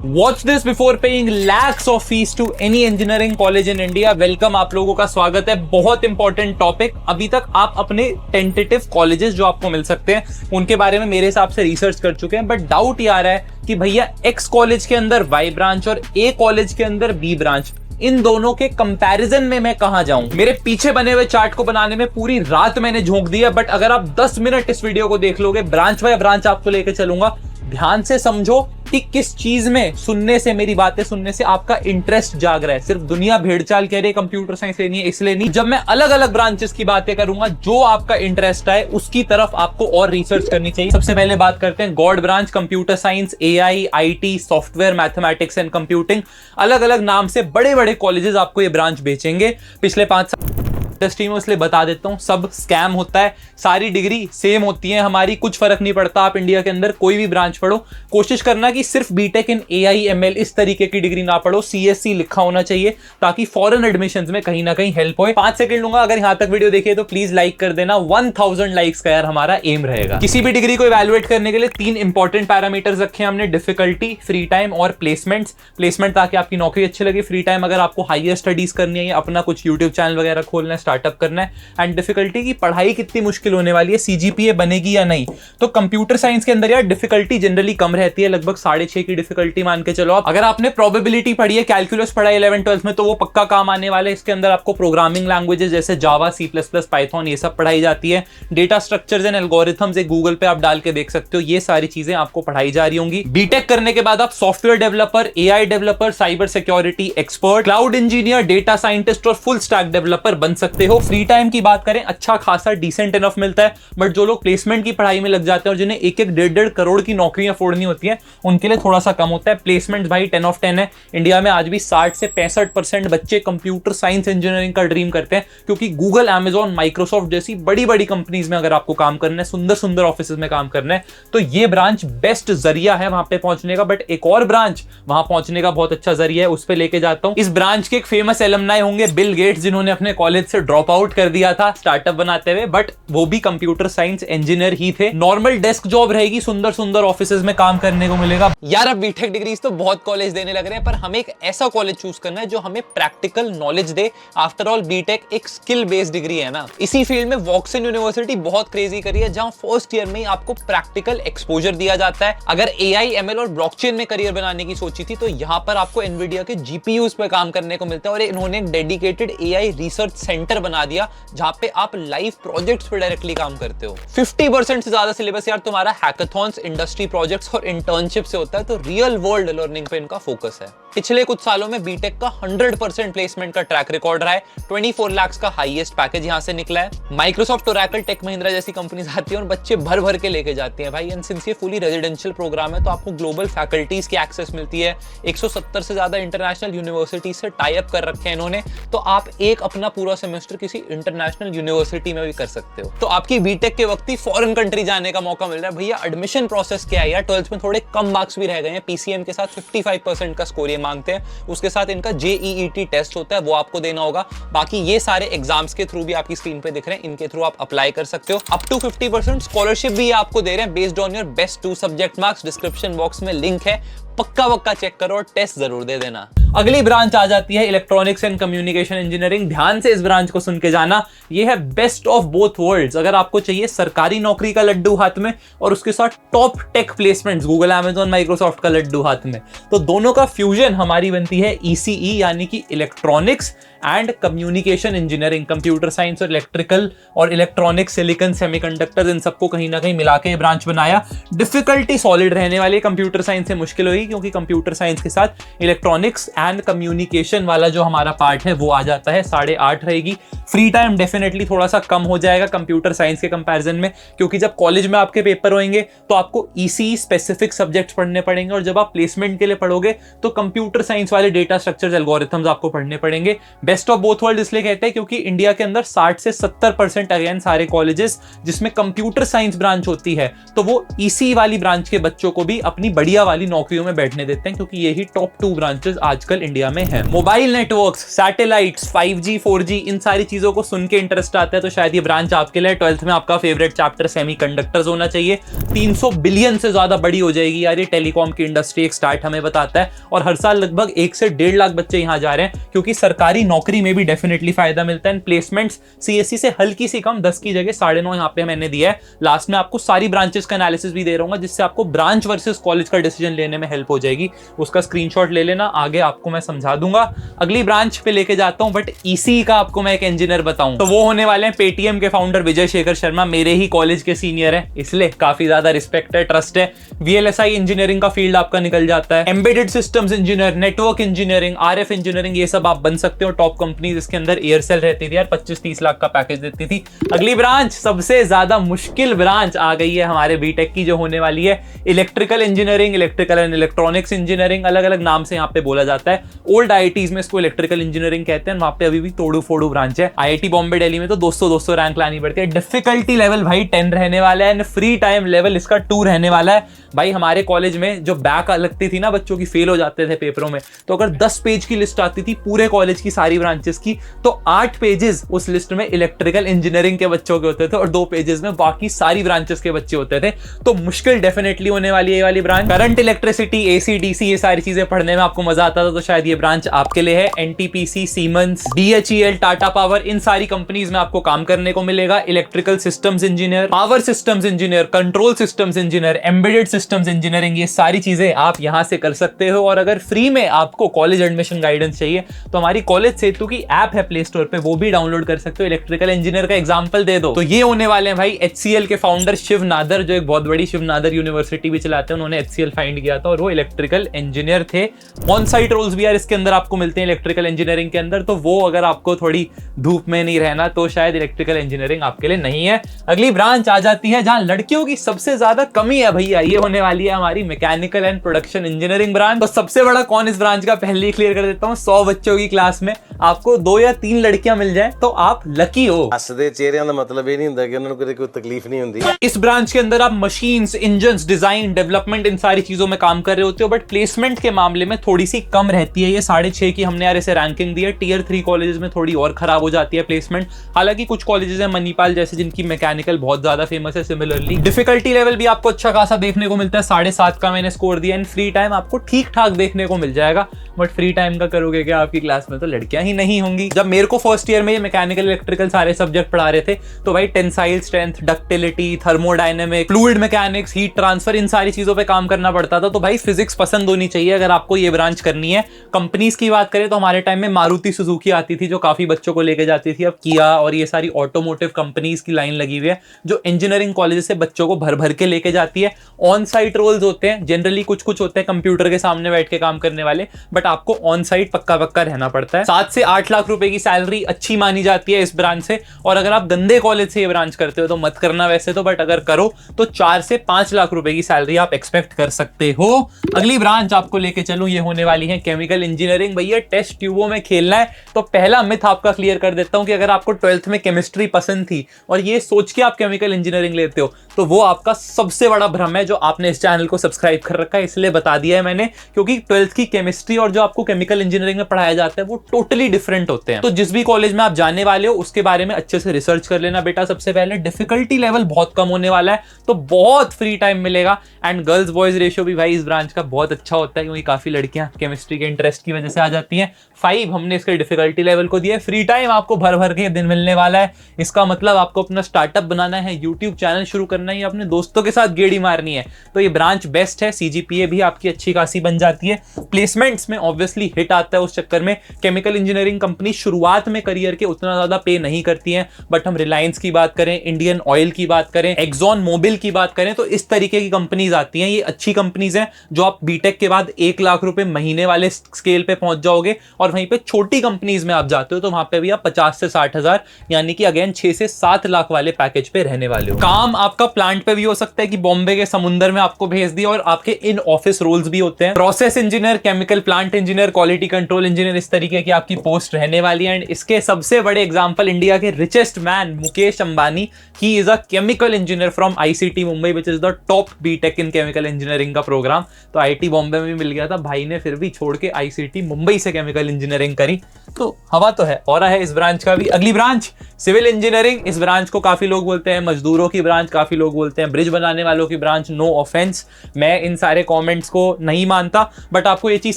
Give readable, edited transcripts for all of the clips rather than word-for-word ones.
Watch this before paying lakhs of fees to any engineering college in India. Welcome, आप लोगों का स्वागत है। बहुत इंपॉर्टेंट टॉपिक। अभी तक आप अपने टेंटेटिव कॉलेजेस जो आपको मिल सकते हैं उनके बारे में मेरे हिसाब से रिसर्च कर चुके हैं, बट डाउट ये आ रहा है कि भैया एक्स कॉलेज के अंदर वाई ब्रांच और ए कॉलेज के अंदर बी ब्रांच, इन दोनों के कंपैरिजन में मैं कहां जाऊं। मेरे पीछे बने हुए चार्ट को बनाने में पूरी रात मैंने झोंक दिया, बट अगर आप 10 मिनट इस वीडियो को देख लोगे, ब्रांच बाय ब्रांच आपको लेके चलूंगा। ध्यान से समझो कि किस चीज में सुनने से, मेरी बातें सुनने से आपका इंटरेस्ट जाग रहा है। सिर्फ दुनिया भेड़चाल कह रही है कंप्यूटर साइंस लेनी है इसलिए नहीं। जब मैं अलग अलग ब्रांचेस की बातें करूंगा, जो आपका इंटरेस्ट है उसकी तरफ आपको और रिसर्च करनी चाहिए। सबसे पहले बात करते हैं God branch, computer science, AI, IT, software, mathematics and computing. अलग अलग नाम से बड़े बड़े कॉलेजेस आपको ये ब्रांच बेचेंगे। पिछले 5 साल इंडस्ट्री में, इसलिए बता देता हूं, सब स्कैम होता है। सारी डिग्री सेम होती है हमारी, कुछ फर्क नहीं पड़ता। आप इंडिया के अंदर कोई भी ब्रांच पढ़ो, कोशिश करना कि सिर्फ बीटेक इन एआई एमएल इस तरीके की डिग्री ना पढ़ो। सीएससी लिखा होना चाहिए ताकि फॉरेन एडमिशंस में कहीं ना कहीं हेल्प हो। 5 सेकंड लूंगा, अगर यहां तक वीडियो देखिए तो प्लीज लाइक कर देना। 1000 लाइक्स का यार हमारा एम रहेगा। किसी भी डिग्री को इवैल्यूएट करने के लिए 3 इंपॉर्टेंट पैरामीटर्स रखे हमने: डिफिकल्टी, फ्री टाइम और प्लेसमेंट ताकि आपकी नौकरी अच्छी लगे। फ्री टाइम अगर आपको हायर स्टडीज करनी है, अपना कुछ यूट्यूब चैनल वगैरह खोलना है, स्टार्टअप करना है। एंड डिफिकल्टी की पढ़ाई कितनी मुश्किल होने वाली है, सीजीपीए बनेगी या नहीं। तो कंप्यूटर साइंस के अंदर यार डिफिकल्टी जनरली कम रहती है, लगभग 6.5 की डिफिकल्टी मान के चलो आप। अगर आपने प्रोबेबिलिटी पढ़ी है, कैलकुलस पढ़ा है 11-12 में, तो वो पक्का काम आने वाले। इसके अंदर आपको प्रोग्रामिंग लैंग्वेजेस जैसे जावा, सी प्लस प्लस, पाइथन, ये सब पढ़ाई जाती है। डेटा स्ट्रक्चर्स एंड एल्गोरिथम्स एक गूगल पे आप डाल के देख सकते हो, ये सारी चीजें आपको पढ़ाई जा रही होंगी। बीटेक करने के बाद आप software developer, AI developer, cyber security expert, cloud engineer, data scientist और फुल स्टैक डेवलपर बन सकते हो। फ्री टाइम की बात करें, अच्छा खासा डिसेंट इनफ मिलता है, बट जो लोग प्लेसमेंट की पढ़ाई में लग जाते हैं और जिन्हें 1-1, 1.5 करोड़ की नौकरियां फोड़नी होती है, उनके लिए थोड़ा सा कम होता है। प्लेसमेंट भाई 10 of 10 है। इंडिया में आज भी 60 से 65% बच्चे कंप्यूटर साइंस इंजीनियरिंग का ड्रीम करते हैं, क्योंकि गूगल, अमेजॉन, माइक्रोसॉफ्ट जैसी बड़ी बड़ी कंपनीज में अगर आपको काम करना है, सुंदर सुंदर ऑफिस में काम करना है, तो ये ब्रांच बेस्ट जरिया है वहां पे पहुंचने का। बट एक और ब्रांच वहां पहुंचने का बहुत अच्छा जरिया है, उस पर लेके जाता हूं। इस ब्रांच के एक फेमस एलमनाई होंगे बिल गेट्स, जिन्होंने अपने कॉलेज से ड्रॉप आउट कर दिया था स्टार्टअप बनाते हुए, बट वो भी कंप्यूटर साइंस इंजीनियर ही थे। नॉर्मल डेस्क जॉब रहेगी, सुंदर सुंदर ऑफिसेज में काम करने को मिलेगा। यार अब बीटेक डिग्रीज तो बहुत कॉलेज देने लग रहे हैं, पर हमें एक ऐसा कॉलेज चूज करना है जो हमें प्रैक्टिकल नॉलेज दे। आफ्टर ऑल बीटेक एक स्किल बेस्ड डिग्री है ना। इसी फील्ड में वॉक्सन यूनिवर्सिटी बहुत क्रेजी करी है, जहां फर्स्ट ईयर में ही आपको प्रैक्टिकल एक्सपोजर दिया जाता है। अगर एआई, एमएल और ब्लॉकचेन में करियर बनाने की सोची थी, तो यहाँ पर आपको एनवीडिया के जीपीयूज पे काम करने को मिलता है, और इन्होंने एक डेडिकेटेड एआई रिसर्च सेंटर बना दिया, जहां पे आप लाइव प्रोजेक्ट्स पे डायरेक्टली काम करते हो। 50% से ज्यादा सिलेबस यार तुम्हारा हैकाथॉन्स, इंडस्ट्री प्रोजेक्ट्स और इंटर्नशिप से होता है, तो रियल वर्ल्ड लर्निंग पे इनका फोकस है। पिछले कुछ सालों में बीटेक का 100% प्लेसमेंट का ट्रैक रिकॉर्ड रहा है। 24 लाख का हाईएस्ट पैकेज यहां से निकला है। माइक्रोसॉफ्ट, ओरेकल, टेक महिंद्रा जैसी कंपनीज आती हैं और बच्चे भर भर के लेके जाती हैं भाई। एंड सिंस ये फुली रेजिडेंशियल प्रोग्राम है, तो आपको ग्लोबल फैकल्टीज की एक्सेस मिलती है। 170 से ज्यादा इंटरनेशनल यूनिवर्सिटी से टाई अप कर रखे हैं इन्होंने, तो आप एक अपना पूरा सेमेस्टर किसी इंटरनेशनल यूनिवर्सिटी में भी कर सकते हो। तो आपकी बीटेक के वक्त ही फॉरेन कंट्री जाने का मौका मिल रहा है। भैया एडमिशन प्रोसेस क्या है यार, 12th में थोड़े कम मार्क्स भी रह गए हैं। पीसीएम के साथ 55% का स्कोर ये मांगते हैं, उसके साथ इनका जेईईटी टेस्ट होता है, वो आपको देना होगा। बाकी ये सारे एग्जाम्स के थ्रू भी आपकी स्क्रीन पे दिख रहे हैं, इनके थ्रू आप अप्लाई कर सकते हो। अप टू 50% स्कॉलरशिप भी आपको दे रहे हैं based on your best 2 subject marks. Description box में लिंक है, पक्का चेक करो और टेस्ट जरूर दे देना। अगली ब्रांच आ जाती है इलेक्ट्रॉनिक्स एंड कम्युनिकेशन इंजीनियरिंग। ध्यान से इस ब्रांच को सुन के जाना, ये है बेस्ट ऑफ बोथ वर्ल्ड्स। अगर आपको चाहिए सरकारी नौकरी का लड्डू हाथ में और उसके साथ top tech placements, Google, Amazon, Microsoft का लड्डू हाथ में, तो दोनों का फ्यूजन हमारी बनती है ईसीई, यानी कि electronics and communication engineering. Computer science और इलेक्ट्रिकल और इलेक्ट्रॉनिक्स, सिलिकॉन, सेमीकंडक्टर्स, इन सबको कहीं ना कहीं मिला के ब्रांच बनाया। डिफिकल्टी सॉलिड रहने वाली, कंप्यूटर साइंस से मुश्किल होगी, क्योंकि कंप्यूटर साइंस के साथ इलेक्ट्रॉनिक्स एंड कम्युनिकेशन वाला जो हमारा पार्ट है वो आ जाता है। 8.5 रहेगी। फ्री टाइम डेफिनेटली थोड़ा सा कम हो जाएगा कंप्यूटर साइंस के कंपैरिजन में, क्योंकि जब कॉलेज में आपके पेपर होंगे तो आपको ईसी स्पेसिफिक सब्जेक्ट्स पढ़ने पड़ेंगे, और जब आप प्लेसमेंट के लिए पढ़ोगे तो कंप्यूटर साइंस वाले डेटा स्ट्रक्चर्स, एल्गोरिथम्स आपको पढ़ने पड़ेंगे। बेस्ट ऑफ बोथ वर्ल्ड इसलिए कहते हैं क्योंकि इंडिया के अंदर 60 से 70% अगेन सारे कॉलेजेस जिसमें कंप्यूटर साइंस ब्रांच होती है, तो वो इसी वाली ब्रांच के बच्चों को भी अपनी बढ़िया वाली नौकरियों में बैठने देते हैं, क्योंकि यही टॉप 2 ब्रांचेस आजकल इंडिया में है। Mobile networks, satellites, 5G 4G, इन सारी चीजों को सुन के इंटरेस्ट आता है तो शायद ये ब्रांच आपके लिए। 12th में आपका फेवरेट चैप्टर सेमीकंडक्टर्स होना चाहिए। 300 बिलियन से ज्यादा बड़ी हो जाएगी यार ये टेलीकॉम की इंडस्ट्री, एक स्टार्ट हमें बताता है। और हर साल लगभग 1 से 1.5 लाख बच्चे यहां जा रहे हैं, क्योंकि सरकारी नौकरी में भी डेफिनेटली फायदा मिलता है। प्लेसमेंट्स सीएससी से हल्की सी कम, 10 की जगह 9.5 यहाँ पे मैंने दिया है। लास्ट में आपको सारी ब्रांचेस का एनालिसिस भी दे रहा हूँ, जिससे आपको ब्रांच वर्सेस कॉलेज का डिसीजन लेने में हेल्प हो जाएगी। उसका स्क्रीनशॉट ले लेना, आगे आपको मैं समझा दूंगा। अगली ब्रांच पे लेके जाता हूं, बट इसी का आपको मैं एक इंजीनियर बताऊं तो वो होने वाले हैं पेटीएम के फाउंडर विजय शेखर शर्मा। मेरे ही कॉलेज के सीनियर है, इसलिए काफी ज्यादा रिस्पेक्ट है, ट्रस्ट है। वीएलएसआई इंजीनियरिंग का फील्ड आपका निकल जाता है। Embedded systems engineer, network engineering, RF engineering, ये सब आप बन सकते हो। टॉप कंपनीज इसके अंदर एयरसेल रहती थी यार, 25-30 लाख का पैकेज देती थी। अगली ब्रांच, सबसे ज्यादा मुश्किल ब्रांच आ गई है हमारे बीटेक की, जो होने वाली है electrical engineering, electrical and electronics engineering, अलग अलग नाम से यहाँ पे बोला जाता है। ओल्ड आईआईटीज में इसको इलेक्ट्रिकल इंजीनियरिंग कहते हैं, वहां पे अभी भी तोड़ू फोड़ू ब्रांच है। आईआईटी बॉम्बे दिल्ली में तो 200 रैंक लानी पड़ती है। डिफिकल्टी लेवल भाई 10 रहने वाला है, फ्री टाइम लेवल इसका 2 रहने वाला है। भाई हमारे कॉलेज में जो बैक लगती थी ना, बच्चों की फेल हो जाते थे पेपरों में, तो अगर 10 पेज की लिस्ट आती थी पूरे कॉलेज की सारी ब्रांचेस की, तो 8 पेजेस उस लिस्ट में इलेक्ट्रिकल इंजीनियरिंग के बच्चों के होते थे और 2 पेजेस में बाकी सारी ब्रांचेस के बच्चे होते थे। तो मुश्किल डेफिनेटली होने वाली है ये वाली branch. Current, electricity, AC, DC, ये सारी चीजें पढ़ने में आपको मजा आता था, तो शायद ये ब्रांच आपके लिए है। NTPC, Siemens, BHEL, Tata Power, इन सारी कंपनीज में आपको काम करने को मिलेगा। Electrical systems engineer, power systems engineer, control systems engineer, embedded systems engineering, ये सारी चीजें आप यहां से कर सकते हो। और अगर फ्री में आपको कॉलेज एडमिशन गाइडेंस चाहिए तो हमारी कॉलेज सेतु की ऐप है प्ले स्टोर पे, वो भी डाउनलोड कर सकते हो। इलेक्ट्रिकल इंजीनियर का एग्जांपल दे दो तो ये होने वाले हैं भाई एचसीएल के फाउंडर शिव नादर, जो एक बहुत बड़ी शिव नादर यूनिवर्सिटी भी चलाते हैं। उन्होंने एचसीएल फाइंड किया था और वो इलेक्ट्रिकल इंजीनियर थे। ऑन साइट रोल्स भी यार इसके अंदर आपको मिलते हैं इलेक्ट्रिकल इंजीनियरिंग के अंदर, तो वो अगर आपको थोड़ी धूप में नहीं रहना तो शायद इलेक्ट्रिकल इंजीनियरिंग आपके लिए नहीं है। अगली ब्रांच आ जाती है जहां लड़कियों की सबसे ज्यादा कमी है भैया, ये होने वाली है हमारी mechanical and production engineering branch. तो सबसे बड़ा कौन इस ब्रांच का पहले ही क्लियर कर देता हूं, 100 बच्चों की क्लास में आपको 2 या 3 लड़कियां मिल जाए तो आप लकी हो। हसदे चेहरिਆਂ ਦਾ मतलब ये नहीं ਹੁੰਦਾ कि उन्होंने कभी कोई तकलीफ नहीं होती। इस ब्रांच के अंदर आप मशीन्स, इंजन्स, डिजाइन, डेवलपमेंट, इन सारी चीजों में काम कर रहे होते हो, बट प्लेसमेंट के मामले में थोड़ी सी कम रहती है। ये 6.5 की हमने यार इसे रैंकिंग दी है। टियर 3 कॉलेजेस में थोड़ी और खराब हो जाती है प्लेसमेंट। हालांकि कुछ कॉलेजेस है मणिपाल जैसे जिनकी मैकेनिकल बहुत ज्यादा फेमस है। सिमिलरली डिफिकल्टी लेवल भी आपको अच्छा खासा देखने को मिलता है, 7.5 का मैंने स्कोर दिया। एंड फ्री टाइम आपको ठीक ठाक देखने को मिल जाएगा, बट फ्री टाइम का करोगे क्या, आपकी क्लास में तो लड़कियां ही नहीं होंगी। जब मेरे को फर्स्ट ईयर में ये मैकेनिकल इलेक्ट्रिकल सारे सब्जेक्ट पढ़ा रहे थे तो भाई tensile strength, ductility, thermodynamic, fluid mechanics, heat transfer, इन सारी चीजों पे काम करना पड़ता था। तो भाई फिजिक्स पसंद होनी चाहिए अगर आपको ये ब्रांच करनी है। कंपनीज की बात करें तो हमारे टाइम में मारुति सुजुकी आती थी जो काफी बच्चों को लेके जाती थी। अब किया और ये सारी ऑटोमोटिव कंपनीज की लाइन लगी हुई है जो इंजीनियरिंग कॉलेज से बच्चों को भर भर के लेके जाती है। ऑन साइट रोल्स होते हैं जनरली, कुछ होते हैं कंप्यूटर के सामने बैठ के काम करने वाले, बट आपको ऑन साइट पक्का रहना पड़ता है। 7 से 8 लाख रुपए की सैलरी अच्छी मानी जाती है इस ब्रांच से। और अगर आप गंदे कॉलेज से ये ब्रांच करते हो तो मत करना वैसे तो, बट अगर करो तो 4 से 5 लाख रुपए की सैलरी आप एक्सपेक्ट कर सकते हो। अगली ब्रांच आपको लेके चलूं, ये होने वाली है केमिकल इंजीनियरिंग। भैया टेस्ट ट्यूबों में खेलना है तो पहला मिथ आपका क्लियर कर देता हूं कि अगर आपको 12th में केमिस्ट्री पसंद थी और ये सोच के आप केमिकल इंजीनियरिंग लेते हो तो वो आपका सबसे बड़ा भ्रम है जो आपने इस चैनल को सब्सक्राइब कर रखा है। इसलिए बता दिया है मैंने, क्योंकि 12th की केमिस्ट्री और जो आपको केमिकल इंजीनियरिंग में पढ़ाया जाता है वो टोटली डिफरेंट होते हैं। तो जिस भी कॉलेज में आप जाने वाले हो उसके बारे में अच्छे से रिसर्च कर लेना बेटा। सबसे पहले डिफिकल्टी लेवल बहुत कम होने वाला है तो बहुत फ्री टाइम मिलेगा। एंड गर्ल्स बॉयज रेशियो भी भाई इस ब्रांच का बहुत अच्छा होता है, क्योंकि काफी लड़कियां केमिस्ट्री के इंटरेस्ट की वजह से आ जाती हैं। 5 हमने इसके डिफिकल्टी लेवल को दिया है। फ्री टाइम आपको भर भर के दिन मिलने वाला है। इसका मतलब आपको अपना स्टार्टअप बनाना है, यूट्यूब चैनल शुरू करना है या अपने दोस्तों के साथ गेड़ी मारनी है तो ये ब्रांच बेस्ट है। सीजीपीए भी आपकी अच्छी खासी बन जाती है। प्लेसमेंट्स में ऑब्वियसली हिट आता है उस चक्कर में। केमिकल इंजीनियरिंग कंपनी शुरुआत में करियर के उतना ज्यादा पे नहीं करती हैं, बट हम रिलायंस की बात करें, इंडियन ऑयल की बात करें, एक्सॉन मोबिल की बात करें तो इस तरीके की कंपनीज आती हैं। ये अच्छी कंपनीज हैं जो आप बीटेक के बाद 1 लाख रुपए महीने वाले स्केल पे पहुंच जाओगे। और वहीं पे छोटी कंपनीज में आप जाते हो तो वहां पे भी आप 50 से 60 हजार यानी कि अगेन 6 से 7 लाख वाले पैकेज पे रहने वाले हो। काम आपका प्लांट पे भी हो सकता है कि बॉम्बे के समुंदर में आपको भेज दिया, और आपके इन ऑफिस रोल्स भी होते हैं। Process engineer, chemical plant engineer, quality control engineer, इस तरीके की आपकी पोस्ट रहने वाली है। एंड इसके सबसे बड़े एग्जांपल इंडिया के richest man Mukesh Ambani, he is a chemical engineer from ICT Mumbai which is the top BTech in chemical engineering का प्रोग्राम। तो आईटी बॉम्बे में भी मिल गया था भाई ने, फिर भी छोड़ के आईसीटी मुंबई से केमिकल इंजीनियरिंग करी। तो हवा तो है, और है इस ब्रांच का भी। अगली ब्रांच सिविल इंजीनियरिंग। इस ब्रांच को काफी लोग बोलते हैं मजदूरों की ब्रांच, काफी लोग बोलते हैं ब्रिज बनाने वालों की ब्रांच। नो ऑफेंस, मैं इन सारे कमेंट्स को नहीं मानता, बट आपको ये चीज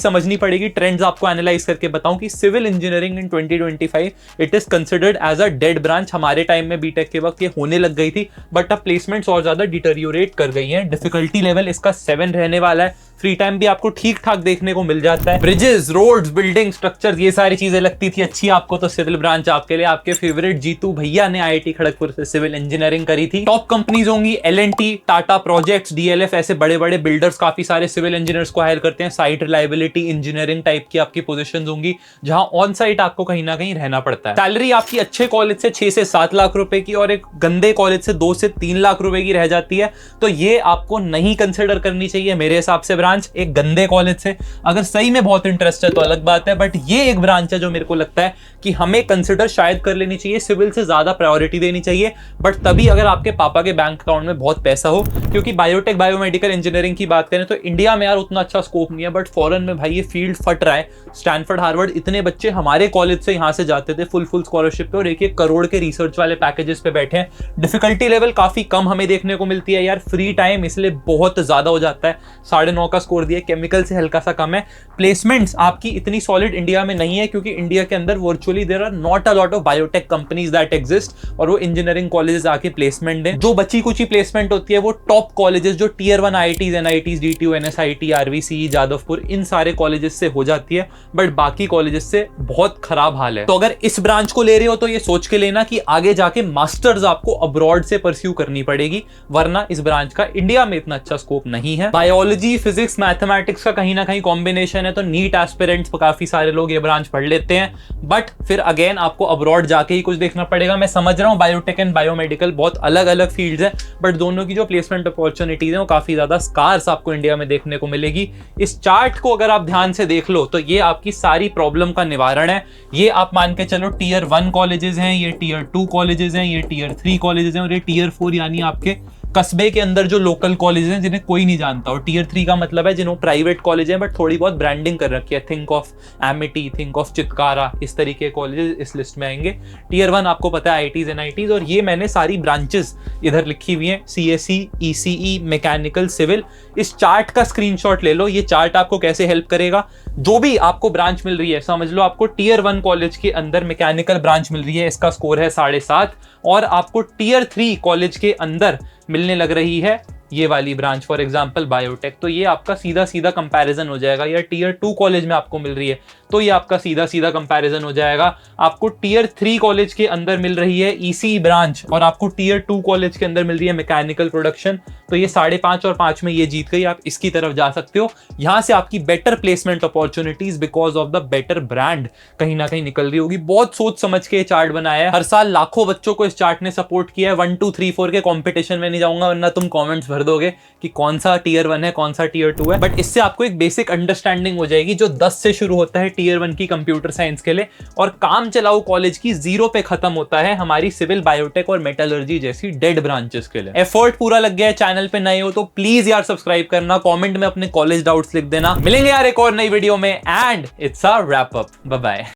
समझनी पड़ेगी, ट्रेंड्स आपको एनालाइज करके बताऊं कि civil engineering in 2025 it is considered as a dead branch. हमारे टाइम में बीटेक के वक्त ये होने लग गई थी, बट अब प्लेसमेंट्स और ज्यादा डिटेरियोरेट कर गई हैं। डिफिकल्टी लेवल इसका 7 रहने वाला है। फ्री टाइम भी आपको ठीक ठाक देखने को मिल जाता है। ब्रिजेस, रोड्स, बिल्डिंग, स्ट्रक्चर, ये सारी चीजें लगती थी अच्छी आपको, तो सिविल ब्रांच आपके लिए। आपके फेवरेट जीतू भैया ने आईआईटी खड़गपुर से सिविल इंजीनियरिंग करी थी। टॉप कंपनीज होंगी एल&टी, टाटा प्रोजेक्ट्स, डीएलएफ, ऐसे बड़े बड़े बिल्डर्स काफी सारे सिविल इंजीनियर्स को हायर करते हैं। साइट रिलायबिलिटी इंजीनियरिंग टाइप की आपकी पोजीशंस होंगी, जहां ऑन साइट आपको कहीं ना कहीं रहना पड़ता है। सैलरी आपकी अच्छे कॉलेज से 6 से 7 लाख रुपए की और एक गंदे कॉलेज से 2 से 3 लाख रुपए की रह जाती है। तो ये आपको नहीं कंसिडर करनी चाहिए मेरे हिसाब से ब्रांच एक गंदे कॉलेज से। अगर सही में बहुत इंटरेस्ट है तो अलग बात है, बट ये एक ब्रांच है जो मेरे को लगता है कि हमें कंसिडर शायद कर लेनी चाहिए। सिविल से ज्यादा प्रायोरिटी देनी चाहिए, बट तभी अगर आपके पापा के बैंक अकाउंट में बहुत पैसा हो। क्योंकि बायोटेक, बायोमेडिकल इंजीनियरिंग की बात करें तो इंडिया में यार उतना अच्छा स्कोप नहीं है, बट फॉरेन में भाई ये फील्ड फट रहा है। स्टैनफोर्ड, हार्वर्ड, इतने बच्चे हमारे कॉलेज से यहाँ से जाते थे फुल स्कॉलरशिप पे, और 1-1 करोड़ के रिसर्च वाले पैकेजेस पे बैठे हैं। डिफिकल्टी लेवल काफी कम हमें देखने को मिलती है यार। फ्री टाइम इसलिए बहुत ज्यादा हो जाता है। 9.5 का स्कोर दिया, केमिकल से हल्का सा कम है। प्लेसमेंट्स आपकी इतनी सॉलिड इंडिया में नहीं है, क्योंकि इंडिया के अंदर virtually there are not a lot of biotech companies that exist, और वो इंजीनियरिंग कॉलेजेस आके प्लेसमेंट दें। जो बची कुची प्लेसमेंट होती है वो टॉप कॉलेजेस जो tier 1 IITs, NITs, DTU, NSIT, RVC, Jadavpur, इन सारे कॉलेजेस से हो जाती है, बट बाकी कॉलेजेस से बहुत खराब हाल है। तो अगर इस ब्रांच को ले रहे हो तो ये सोच के लेना कि आगे जाके मास्टर्स आपको अब्रॉड से परस्यू करनी पड़ेगी, वरना इस ब्रांच का इंडिया में इतना अच्छा स्कोप नहीं है। बायोलॉजी, फिजिक्स, मैथमेटिक्स का कहीं ना कहीं कॉम्बिनेशन है, तो नीट एस्पिरेंट्स काफी सारे लोग ये ब्रांच पढ़ लेते हैं, बट फिर अगेन आपको अब्रॉड जाके ही कुछ देखना पड़ेगा। मैं समझ रहा हूँ बायोटेक एंड बायोमेडिकल बहुत अलग अलग फील्ड्स हैं, बट दोनों की जो प्लेसमेंट अपॉर्चुनिटीज हैं वो काफी ज्यादा स्कार्स आपको इंडिया में देखने को मिलेगी। इस चार्ट को अगर आप ध्यान से देख लो तो ये आपकी सारी प्रॉब्लम का निवारण है। ये आप मान के चलो टियर 1 कॉलेजेस हैं, ये टियर 2 कॉलेजेस हैं, ये टियर 3 कॉलेजेस हैं, और ये टियर 4 यानी आपके कस्बे के अंदर जो लोकल कॉलेज हैं जिन्हें कोई नहीं जानता। और टियर 3 का मतलब है जिन्होंने प्राइवेट कॉलेज हैं बट थोड़ी बहुत ब्रांडिंग कर रखी है। Think of Amity, think of Chitkara, इस तरीके के कॉलेजेस इस लिस्ट में आएंगे। टियर 1 आपको पता है आईआईटीज, एनआईटीज, और ये मैंने सारी ब्रांचेस इधर लिखी हुई हैं, सीएसई, ईसीई, मैकेनिकल, सिविल। इस चार्ट का स्क्रीनशॉट ले लो। ये चार्ट आपको कैसे हेल्प करेगा, जो भी आपको ब्रांच मिल रही है, समझ लो आपको टियर 1 कॉलेज के अंदर मैकेनिकल ब्रांच मिल रही है, इसका स्कोर है 7.5, और आपको टियर 3 कॉलेज के अंदर मिलने लग रही है ये वाली ब्रांच, फॉर एग्जांपल बायोटेक। तो ये आपका सीधा सीधा कंपैरिजन हो जाएगा। या टियर 2 कॉलेज में आपको मिल रही है तो ये आपका सीधा सीधा कंपैरिजन हो जाएगा। आपको टियर 3 कॉलेज के अंदर मिल रही है ईसी ब्रांच, और आपको टियर 2 कॉलेज के अंदर मिल रही है मैकेनिकल प्रोडक्शन, तो ये 5.5 और 5 में ये जीत गई। आप इसकी तरफ जा सकते हो। यहां से आपकी better placement opportunities because of the better brand कहीं ना कहीं निकल रही होगी। बहुत सोच समझ के ये चार्ट बनाया है। हर साल लाखों बच्चों को इस चार्ट ने सपोर्ट किया है। 1 2 3 4 के कॉम्पिटिशन में नहीं जाऊंगा, वरना तुम कॉमेंट्स भर दोगे कि कौन सा टियर 1 है, कौन सा टियर 2 है। बट इससे आपको एक बेसिक अंडरस्टैंडिंग हो जाएगी जो 10 से शुरू होता है टियर 1 की कंप्यूटर साइंस के लिए, और काम चलाऊ कॉलेज की 0 पे खत्म होता है हमारी सिविल, बायोटेक और मेटलर्जी जैसी डेड ब्रांचेस के लिए। एफर्ट पूरा लग गया है। चैनल पे नए हो तो प्लीज यार सब्सक्राइब करना, कमेंट में अपने कॉलेज डाउट्स लिख देना। मिलेंगे यार एक और नई वीडियो में, and it's a wrap up. Bye bye.